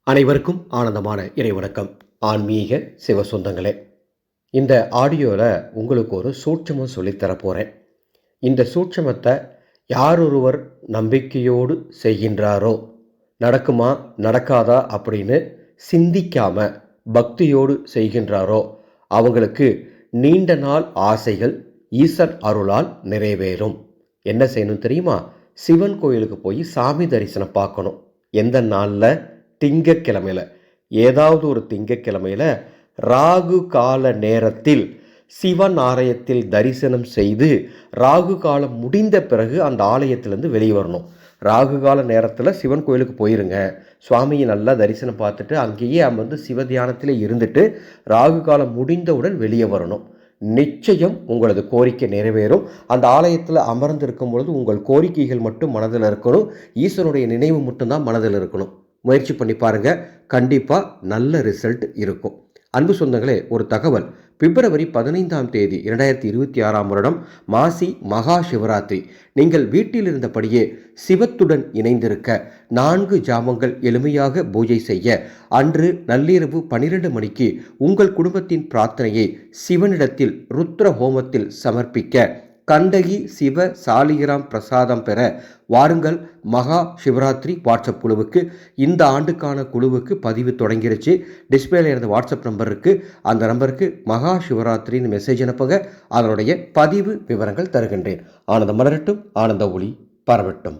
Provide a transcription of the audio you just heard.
அனைவருக்கும் ஆனந்தமான இறைவணக்கம். ஆன்மீக சிவ சொந்தங்களே, இந்த ஆடியோவில் உங்களுக்கு ஒரு சூட்சமம் சொல்லித்தரப் போகிறேன். இந்த சூட்சமத்தை யார் ஒருவர் நம்பிக்கையோடு செய்கின்றாரோ, நடக்குமா நடக்காதா அப்படின்னு சிந்திக்காம பக்தியோடு செய்கின்றாரோ அவங்களுக்கு நீண்ட நாள் ஆசைகள் ஈசன் அருளால் நிறைவேறும். என்ன செய்யணும் தெரியுமா? சிவன் கோயிலுக்கு போய் சாமி தரிசனம் பார்க்கணும். எந்த நாளில்? திங்கக்கிழமையில். ஏதாவது ஒரு திங்கக்கிழமையில் ராகு கால நேரத்தில் சிவன் ஆலயத்தில் தரிசனம் செய்து ராகு காலம் முடிந்த பிறகு அந்த ஆலயத்திலேருந்து வெளியே வரணும். ராகு கால நேரத்தில் சிவன் கோயிலுக்கு போயிருங்க, சுவாமியை நல்லா தரிசனம் பார்த்துட்டு அங்கேயே அமர்ந்து சிவ தியானத்தில் இருந்துட்டு ராகு காலம் முடிந்தவுடன் வெளியே வரணும். நிச்சயம் உங்களது கோரிக்கை நிறைவேறும். அந்த ஆலயத்தில் அமர்ந்து இருக்கும் பொழுது உங்கள் கோரிக்கைகள் மட்டும் மனதில் இருக்கணும், ஈஸ்வரனுடைய நினைவு மட்டும்தான் மனதில் இருக்கணும். முயற்சி பண்ணி பாருங்கள், கண்டிப்பாக நல்ல ரிசல்ட் இருக்கும். அன்பு சொந்தங்களே, ஒரு தகவல். பிப்ரவரி 15ஆம் தேதி 2026ஆம் வருடம் மாசி மகா சிவராத்திரி. நீங்கள் வீட்டில் இருந்தபடியே சிவத்துடன் இணைந்திருக்க 4 ஜாமங்கள் எளிமையாக பூஜை செய்ய அன்று நள்ளிரவு 12 மணிக்கு உங்கள் குடும்பத்தின் பிரார்த்தனையை சிவனிடத்தில் ருத்ர ஹோமத்தில் சமர்ப்பிக்க கண்டகி சிவ சாலிகிராம் பிரசாதம் பெற வாருங்கள். மகா சிவராத்திரி வாட்ஸ்அப் குழுவுக்கு, இந்த ஆண்டுக்கான குழுவுக்கு பதிவு தொடங்கிருச்சு. டிஸ்பிளேல இருந்த வாட்ஸ்அப் நம்பர் இருக்குது, அந்த நம்பருக்கு மகா சிவராத்திரின்னு மெசேஜ் அனுப்புங்க. அதனுடைய பதிவு விவரங்கள் தருகின்றேன். ஆனந்தம் மலரட்டும், ஆனந்த ஒளி பரவட்டும்.